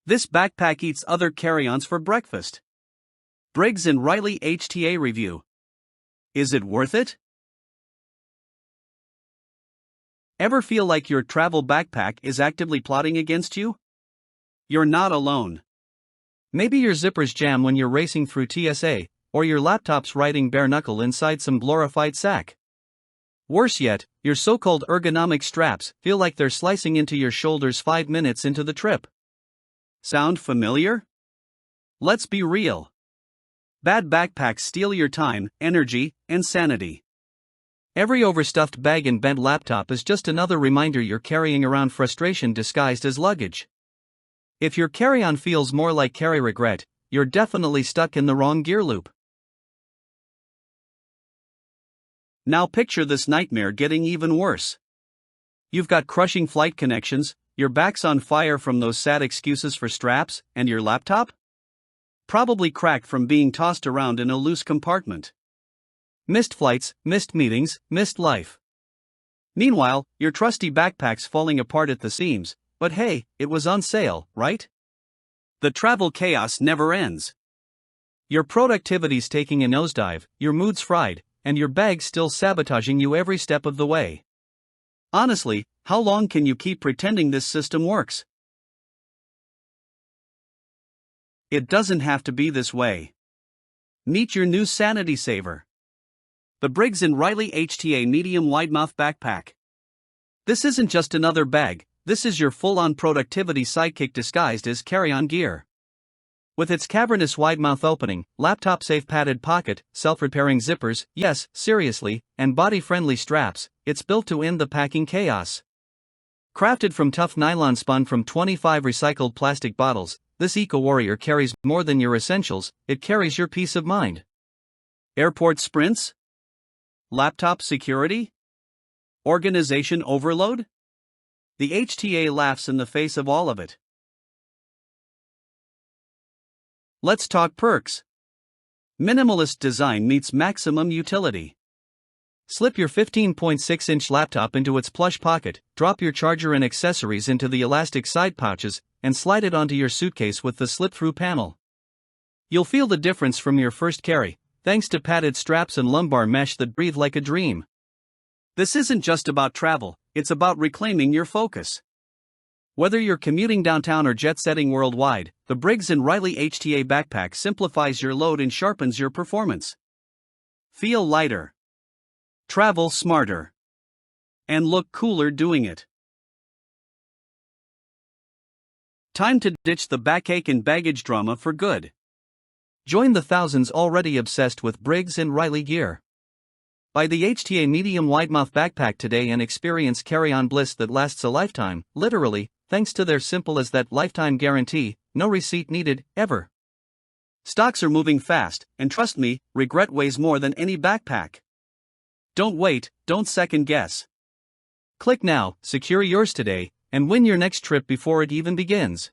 This backpack eats other carry-ons for breakfast. Briggs & Riley HTA review. Is it worth it? Ever feel like your travel backpack is actively plotting against you? You're not alone. Maybe your zippers jam when you're racing through TSA, or your laptop's riding bare-knuckle inside some glorified sack. Worse yet, your so-called ergonomic straps feel like they're slicing into your shoulders 5 minutes into the trip. Sound familiar? Let's be real. Bad backpacks steal your time, energy, and sanity. Every overstuffed bag and bent laptop is just another reminder you're carrying around frustration disguised as luggage. If your carry-on feels more like carry regret, you're definitely stuck in the wrong gear loop. Now picture this nightmare getting even worse. You've got crushing flight connections, your back's on fire from those sad excuses for straps, and your laptop? Probably cracked from being tossed around in a loose compartment. Missed flights, missed meetings, missed life. Meanwhile, your trusty backpack's falling apart at the seams, but hey, it was on sale, right? The travel chaos never ends. Your productivity's taking a nosedive, your mood's fried, and your bag's still sabotaging you every step of the way. Honestly, how long can you keep pretending this system works? It doesn't have to be this way. Meet your new sanity saver. The Briggs & Riley HTA Medium Widemouth Backpack. This isn't just another bag, this is your full-on productivity sidekick disguised as carry-on gear. With its cavernous widemouth opening, laptop-safe padded pocket, self-repairing zippers, yes, seriously, and body-friendly straps, it's built to end the packing chaos. Crafted from tough nylon spun from 25 recycled plastic bottles, this eco-warrior carries more than your essentials, it carries your peace of mind. Airport sprints? Laptop security? Organization overload? The HTA laughs in the face of all of it. Let's talk perks. Minimalist design meets maximum utility. Slip your 15.6-inch laptop into its plush pocket, drop your charger and accessories into the elastic side pouches, and slide it onto your suitcase with the slip-through panel. You'll feel the difference from your first carry, thanks to padded straps and lumbar mesh that breathe like a dream. This isn't just about travel, it's about reclaiming your focus. Whether you're commuting downtown or jet-setting worldwide, the Briggs & Riley HTA backpack simplifies your load and sharpens your performance. Feel lighter. Travel smarter. And look cooler doing it. Time to ditch the backache and baggage drama for good. Join the thousands already obsessed with Briggs & Riley gear. Buy the HTA Medium Widemouth Backpack today and experience carry-on bliss that lasts a lifetime, literally, thanks to their simple as that lifetime guarantee, no receipt needed, ever. Stocks are moving fast, and trust me, regret weighs more than any backpack. Don't wait, don't second guess. Click now, secure yours today, and win your next trip before it even begins.